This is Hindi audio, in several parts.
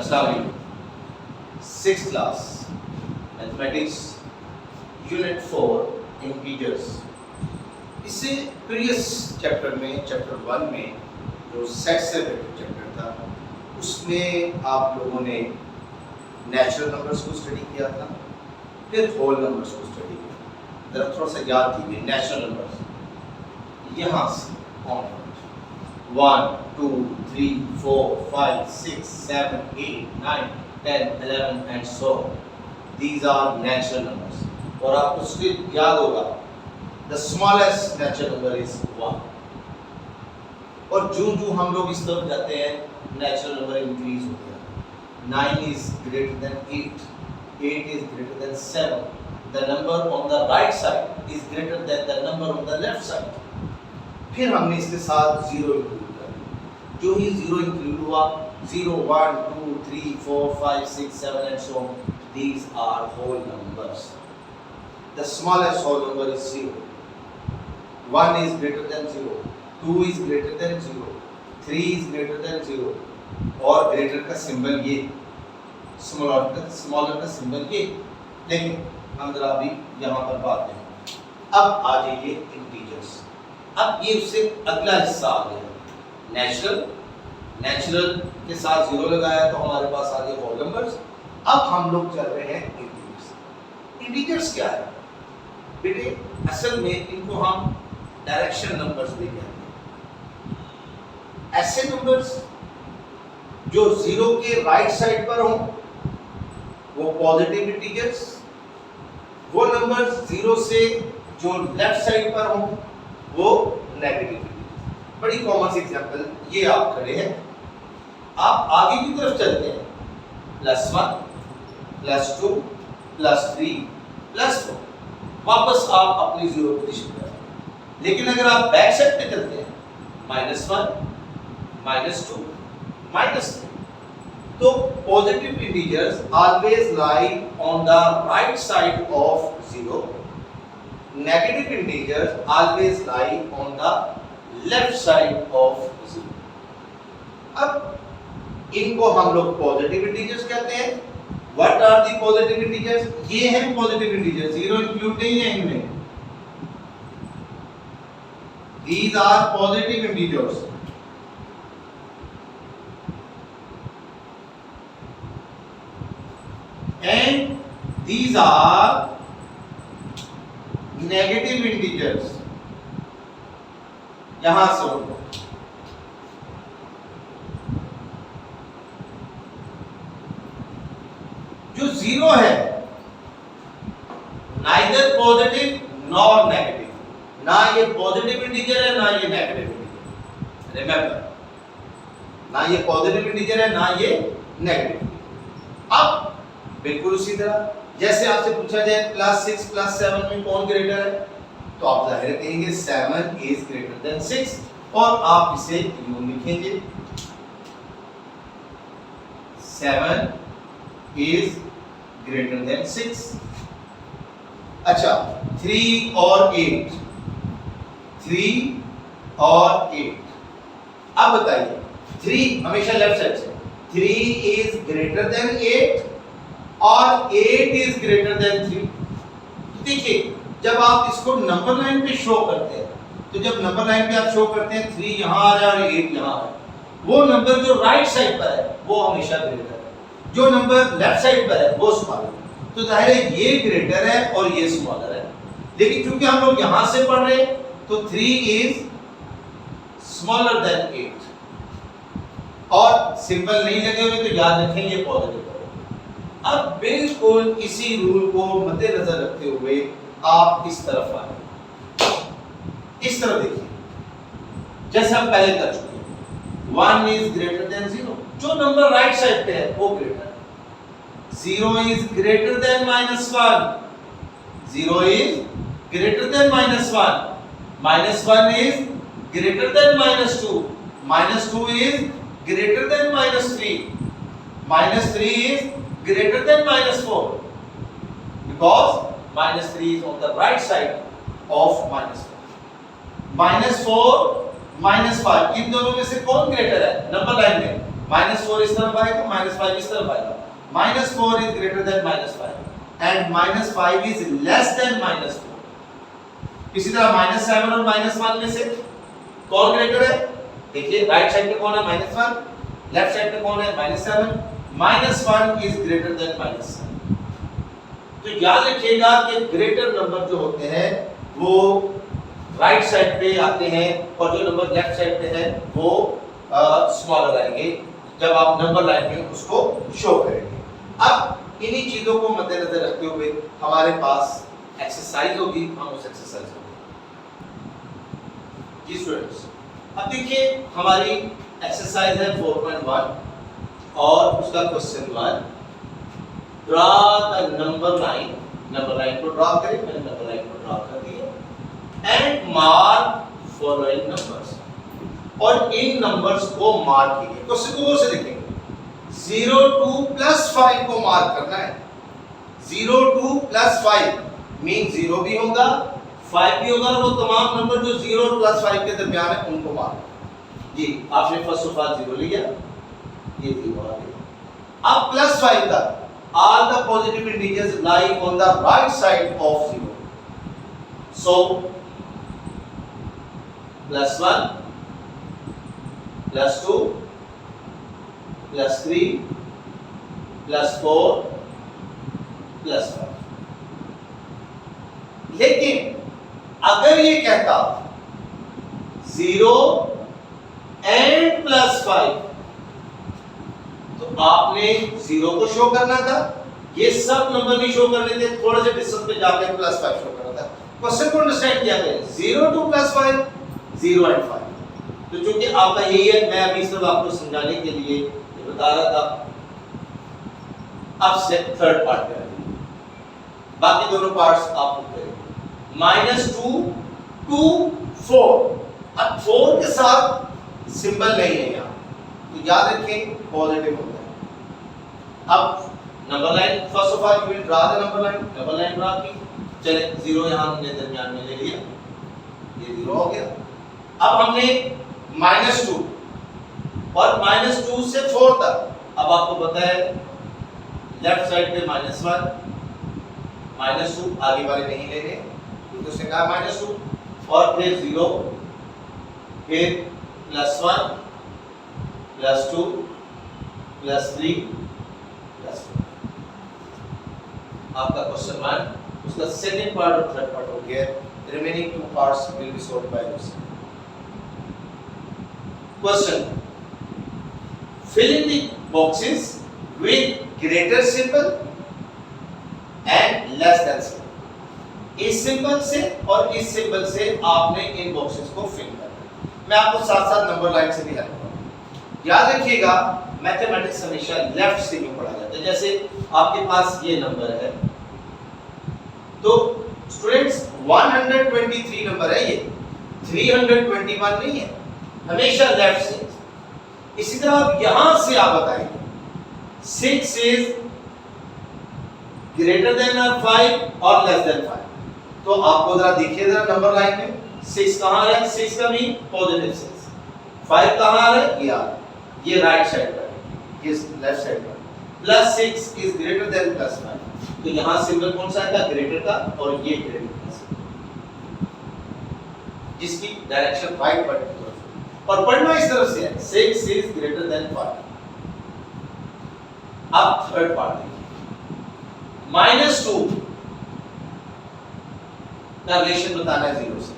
अस्सलाम वालेकुम। 6th class mathematics unit 4 integers. इससे प्रीवियस चैप्टर में चैप्टर 1 में जो सेट्स से रिलेटेड चैप्टर था उसमें आप लोगों ने नेचुरल नंबर्स को स्टडी किया था, फिर होल नंबर्स को स्टडी किया। ज़रा थोड़ा सा याद कीजिए नेचुरल नंबर्स यहाँ से 1 2 3 4 5 6 7 8 9 10 11 and so on. These are natural numbers. और आपको स्टिल याद होगा the smallest natural number is 1. और जो हम लोग इस तरफ जाते हैं नेचुरल नंबर इंक्रीज हो गया। 9 is greater than 8, 8 is greater than 7. The number on the right side is greater than the number on the left side. फिर हमने इसके साथ 0 इंक्लूड कर दिया। जो ही 0 इंक्लूड हुआ 0 1 2 3 4 5 6 7 and so on. These are whole numbers. The smallest whole number is 0. 1 is greater than 0. 2 is greater than 0. 3 is greater than 0. और ग्रेटर का सिंबल ये, स्मॉलर का सिंबल ये। देखिए हम जरा अभी यहाँ पर बात करें। अब आ जाइए इंटीजर्स। अब ये उससे अगला हिस्सा आ गया नेचुरल के साथ 0 लगाया तो हमारे पास आ गए होल नंबर्स। अब हम लोग चल रहे हैं इंटीजर्स। इंटीजर्स क्या है बेटे? असल में इनको हम डायरेक्शन नंबर्स भी कहते हैं। ऐसे नंबर्स जो 0 के राइट साइड पर हों वो पॉजिटिव इंटीजर्स, वो नंबर्स 0 से जो लेफ्ट साइड पर हों वो नेगेटिव इंटीजर्स। बड़ी कॉमन सी एग्जांपल ये आप खड़े हैं, आप आगे की तरफ चलते हैं +1 +2 +3 +4, वापस आप अपनी 0 पोजीशन पर हैं। लेकिन अगर आप बैक साइड पे चलते हैं -1 -2 -3, तो positive integers always lie on the right side of 0, negative integers always lie on the left side of 0। अब इनको हम लोग पॉजिटिव इंटीजर्स कहते हैं। What are the positive integers? ये हैं पॉजिटिव इंटीजर्स, 0 इंक्लूड नहीं है इनमें। These are positive integers. And these are negative integers. यहां से उनको जो 0 है neither positive nor negative, ना ये पॉजिटिव इंटीजर है ना ये नेगेटिव इंटीजर। रिमेंबर, ना ये पॉजिटिव इंटीजर है ना ये नेगेटिव। अब बिल्कुल उसी तरह जैसे आपसे पूछा जाए +6 +7 में कौन ग्रेटर है, तो आप जाहिर कहेंगे 7 इज ग्रेटर देन 6 और आप इसे यूं लिखेंगे 7 इज ग्रेटर देन 6। अच्छा 3 और 8, 3 और 8। अब बताइए 3 हमेशा लेफ्ट साइड से, 3 इज ग्रेटर देन 8 और 8 इज ग्रेटर देन 3। देखिए जब आप इसको नंबर लाइन पे शो करते हैं, तो जब नंबर लाइन पे आप शो करते हैं 3 यहाँ आ रहा है और 8 यहाँ आ रहा है, वो नंबर जो राइट साइड पर है वो हमेशा ग्रेटर है, जो नंबर लेफ्ट साइड पर है वो स्मॉलर है। तो जाहिर है ये ग्रेटर है और ये स्मॉलर है। लेकिन क्योंकि हम लोग यहाँ से पढ़ रहे हैं तो 3 इज स्मॉलर देन 8 और सिंबल नहीं लगे हुए तो याद रखें ये पॉजिटिव है। अब बिल्कुल इसी रूल को मद्देनजर रखते हुए आप इस तरफ आए, इस तरफ देखिए जैसे हम पहले कर चुके हैं 1 इज ग्रेटर देन 0, जो नंबर राइट साइड पे है वो ग्रेटर है। 0 is greater then -1, 0 is greater then -1 -1 is greater than -2, -2 is greater than -3, -3 is greater than -4, because -3 is on the right side of -4. -4 -5 इन दोनों में से कौन ग्रेटर है नंबर लाइन में? -4 इस तरफ आएगा, -5 इस तरफ आएगा। -4 is greater then -5 and -5 is less then -4। इसी तरह -7 और -1 में से कौन ग्रेटर है? देखिए राइट साइड पे कौन है? -1, लेफ्ट साइड पे कौन है? -7। -1 इज ग्रेटर देन -7। तो याद रखिएगा कि ग्रेटर नंबर जो होते हैं वो राइट साइड पे आते हैं और जो नंबर लेफ्ट साइड पे है वो स्मॉलर आएंगे जब आप नंबर लाइन में उसको शो करेंगे। अब इन्हीं चीजों को मद्देनजर रखते हुए हमारे पास एक्सरसाइज होगी, हम उस एक्सरसाइज को जी स्टूडेंट्स, अब देखिए हमारी एक्सरसाइज है 4.1 और उसका question 1, draw the number line. Number line को ड्रा करें, मैंने नंबर लाइन को ड्रा कर दिया एंड मार्क फॉलोइंग नंबर्स, और इन नंबर्स को मार्क कीजिए। क्वेश्चन को से देखेंगे 0 2 प्लस 5 को मार्क करना है। 0 2 प्लस 5 मीन 0 भी होगा 5 भी होगा, वो तमाम नंबर जो 0 और प्लस 5 के दरमियान है उनको मार्क जी। आपने फर्स्ट ऑफ ऑल 0 लिया, ये 0 आ गया। अब प्लस 5 तक all the positive integers lie on the right side of 0, so +1 +2 +3 +4 +5। लेकिन अगर ये कहता 0 एंड +5 तो आपने 0 को शो करना था, ये सब नंबर भी शो करने थे, थोड़े से डिस्टेंस पे जाके +5 शो करना था। क्वेश्चन को अंडरस्टैंड किया गया 0 2 +5 0 एंड 5। तो चूंकि आपका यही है, मैं अभी सिर्फ आपको समझाने के लिए ये बता रहा था। अब से थर्ड पार्ट करेंगे, बाकी दोनों पार्ट्स आप खुद करेंगे। -2 2 4। अब 4 के साथ सिंबल नहीं है यहाँ, तो याद रखें पॉजिटिव होता है। अब number line, first of all you will draw the number line. Number line draw की, चले 0 यहाँ हमने दरमियान में ले लिया, ये 0 हो गया। अब हमने -2 और -2 से 4 तक, अब आपको पता है लेफ्ट साइड पे -1 -2 आगे वाले नहीं लेने क्योंकि उसने कहा -2, और फिर 0 फिर +1 +2 +3 +4। आपका क्वेश्चन 1 उसका सेकंड पार्ट और थर्ड पार्ट हो गया। Remaining 2 parts will be solved by this. Question, fill in the boxes with greater symbol and less than symbol। इस सिंबल से और इस सिंबल से आपने इन बॉक्सेस को फिल करना है। मैं आपको साथ साथ नंबर लाइन से भी हेल्प करूंगा। याद रखिएगा मैथमेटिक्स हमेशा लेफ्ट से भी पढ़ा जाता है। जैसे आपके पास ये नंबर है, तो स्टूडेंट्स 123 नंबर है, ये 321 नहीं है, हमेशा लेफ्ट से। इसी तरह आप यहां से आप बताएंगे 6 इज ग्रेटर देन 5 और लेस देन 5। तो आपको जरा देखिए जरा नंबर लाइन में 6 कहां है? 6 का मीन पॉजिटिव 6। 5 कहां है? ये राइट साइड पर है, ये लेफ्ट साइड पर। +6 इज ग्रेटर देन +5, तो यहां सिंबल कौन सा है? ग्रेटर का, और ये ग्रेटर का, जिसकी डायरेक्शन राइट पर है और पढ़ना इस तरफ से है। 6 इज ग्रेटर देन 5। अब थर्ड पार्ट देखिए, -2 का रिलेशन बताना है 0 से।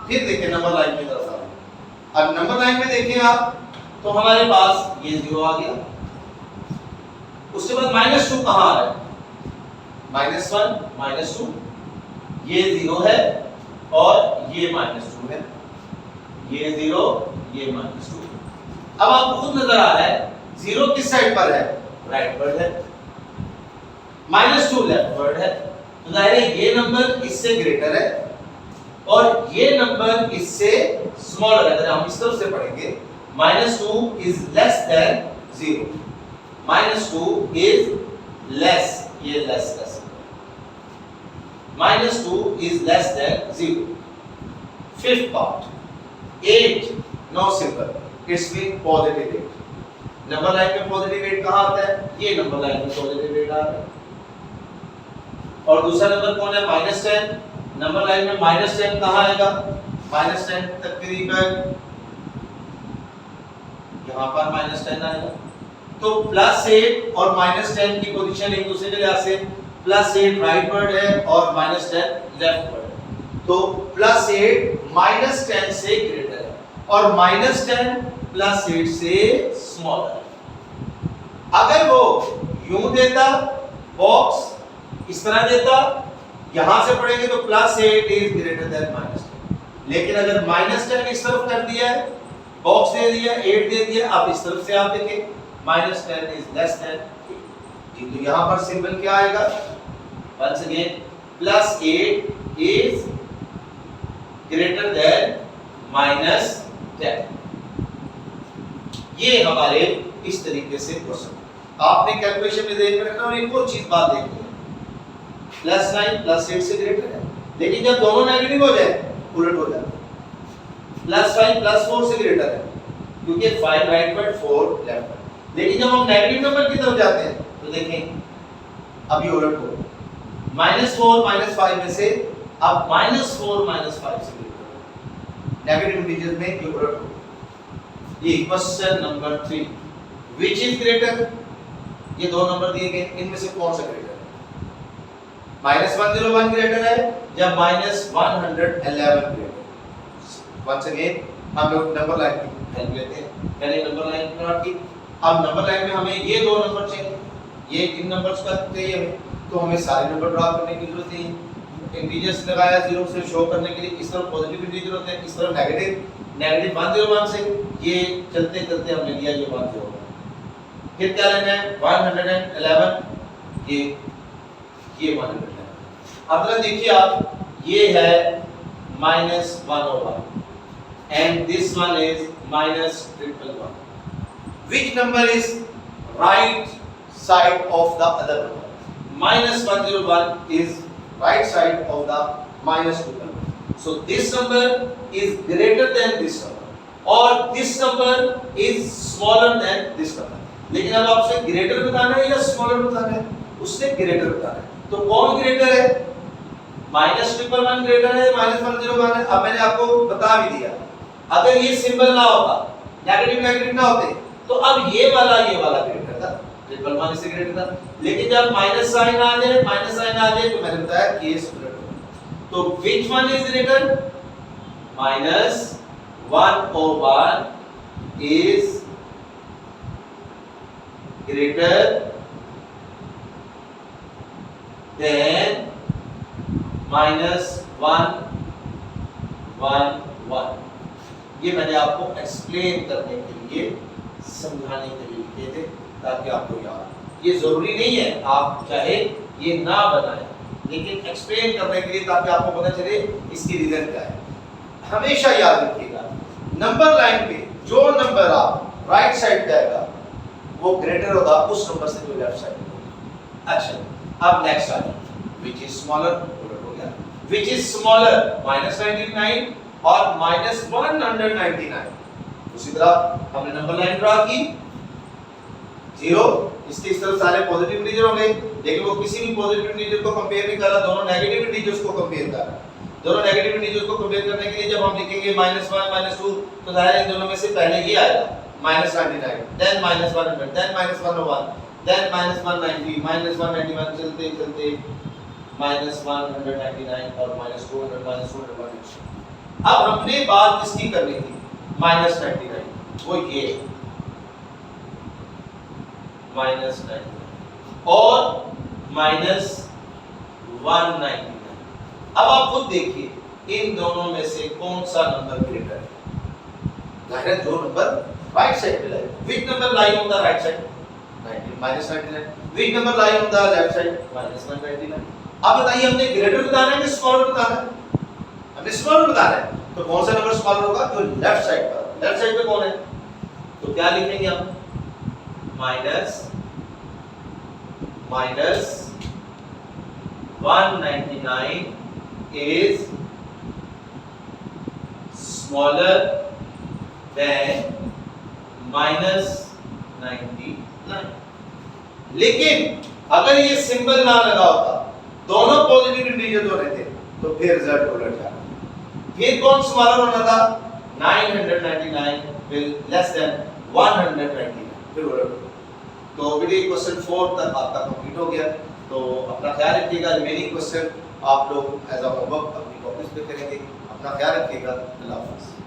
फिर देखिए नंबर लाइन की तरफ आ रहे हैं। अब नंबर लाइन में देखिए आप, तो हमारे पास ये 0 आ गया, उसके बाद -2 कहां आ रहा है? -1 -2, ये 0 है और ये -2 है, ये 0 ये -2। अब आपको खुद नजर आ रहा है 0 किस साइड पर है? राइट वर्ड है, -2 लेफ्ट वर्ड है, तो जाहिर है ये नंबर इससे ग्रेटर है और ये नंबर इससे स्मॉलर है। अगर हम इस तरफ से पढ़ेंगे -2 is less than 0, -2 is less, ये less less, -2 is less than 0। Fifth part 8, no symbol, it's mean positive 8। Number line में पॉजिटिव 8 कहाँ आता है? ये नंबर लाइन में पॉजिटिव 8 आ रहा है। और दूसरा नंबर कौन है? -10। नंबर लाइन में -10 कहाँ आएगा? -10 तकरीबन यहाँ पर -10 आएगा। तो +8 और -10 की पोजीशन एक दूसरे के लिहाज से, +8 राइट वर्ड है और -10 लेफ्ट वर्ड है। तो +8 -10 से ग्रेटर है और -10 +8 से स्मॉलर है। अगर वो यूं देता, बॉक्स इस तरह देता, यहां से पढ़ेंगे तो +8 इज ग्रेटर देन -10। लेकिन अगर -10 इस तरफ कर दिया है, बॉक्स दे दिया, 8 दे दिया, अब इस तरफ से आप देखें -10 इज लेस देन 8। तो यहां पर सिंबल क्या आएगा? Once again +8 is greater than -10। ये हमारे इस तरीके से क्वेश्चन आपने कैलकुलेशन में ध्यान में रखना। और एक और चीज बात देखनी है, +9 +8 से ग्रेटर है, लेकिन जब दोनों नेगेटिव हो जाए उलट हो जाता है। +5 +4 से ग्रेटर है क्योंकि 5 राइट वर्ड 4 लेफ्ट वर्ड। लेकिन जब हम नेगेटिव नंबर की तरफ जाते हैं तो देखें अभी उलट हो, -4 -5 में से अब -4 -5 से ग्रेटर है। नेगेटिव इंटीजर में ये उलट हो। ये question number 3, which is greater? ये दो नंबर दिए गए, इनमें से कौन सा ग्रेटर है? -101 ग्रेटर है या -111 ग्रेटर? वंस अगेन हम लोग नंबर लाइन की हेल्प लेते हैं। पहले नंबर लाइन बना की, अब नंबर लाइन में हमें ये दो नंबर चाहिए, ये इन नंबर्स का चाहिए हमें, तो हमें सारे नंबर ड्रा करने की जरूरत है। इंटीजर्स लगाया 0 से शो करने के लिए, इस तरफ पॉजिटिव इंटीजर होते हैं, इस तरफ नेगेटिव 101 से ये चलते चलते हमने लिया ये 101। फिर क्या लेना है? 111, ये 111। अब जरा देखिए आप, ये है -101 and this one is -111. Which number is right side of the other number? -101 is right side of the -211. So this number is greater than this number or this number is smaller than this number. लेकिन अब आपसे ग्रेटर बताना है या स्मॉलर बताना है? उसने ग्रेटर बताना है। तो कौन ग्रेटर है? -111 ग्रेटर है, -101 है। अब मैंने आपको बता भी दिया, अगर ये सिंबल ना होता, नेगेटिव ना होते, तो अब ये वाला ग्रेटर था, 111 से ग्रेटर था। लेकिन जब माइनस साइन आ जाए तो मैंने बताया केस उलट होगा। तो which one is greater? -101 is greater then -111। ये मैंने आपको एक्सप्लेन करने के लिए, समझाने के लिए लिखे थे ताकि आपको याद। ये जरूरी नहीं है आप चाहे ये ना बनाएं, लेकिन एक्सप्लेन करने के लिए ताकि आपको पता चले इसकी रीजन क्या है। हमेशा याद रखिएगा, नंबर लाइन पे जो नंबर आप राइट साइड जाएगा वो ग्रेटर होगा उस नंबर से जो लेफ्ट साइड होगा। अच्छा, अब नेक्स्ट आ जाए, which is smaller? Which is smaller, -99 और -199? उसी तरह हमने नंबर लाइन ड्रा की, 0 इसके इस तरफ सारे पॉजिटिव इंटीजर होंगे, लेकिन वो किसी भी पॉजिटिव इंटीजर को कंपेयर नहीं कर रहा, दोनों नेगेटिव इंटीजर्स को कंपेयर कर रहा है। दोनों नेगेटिव इंटीजर्स को कंपेयर करने के लिए जब हम लिखेंगे -1 -2 तो जाहिर है इन दोनों में से पहले ये आएगा -99, देन -100, देन -101, देन -190, -191 चलते चलते -199 और -200 -201। अब हमने बात किसकी करनी थी? -99, वो ये -99 और -199। अब आप खुद देखिए इन दोनों में से कौन सा नंबर ग्रेटर है? जाहिर है जो नंबर राइट साइड पे लाए। Which number lie on the right side? -99। Which number lie on the left side? -199। अब बताइए हमने ग्रेटर बताना है कि स्मॉलर बताना है? हमने स्मॉलर बताना है, तो कौन सा नंबर स्मॉलर होगा? जो लेफ्ट साइड पर। लेफ्ट साइड पे कौन है? तो क्या लिखेंगे हम? -199 is smaller than -99 99। लेकिन अगर ये सिंबल ना लगा होता, दोनों पॉजिटिव इंटीजर होने थे, तो फिर रिजल्ट उलट जाता। फिर कौन स्मॉलर होना था? 999 will less than 199, फिर उलट होता। तो बेटे क्वेश्चन 4 तक आपका कंप्लीट हो गया। तो अपना ख्याल रखिएगा, रिमेनिंग क्वेश्चन आप लोग एज अ होमवर्क अपनी कॉपीज पे करेंगे। अपना ख्याल रखिएगा। अल्लाह हाफ़िज़।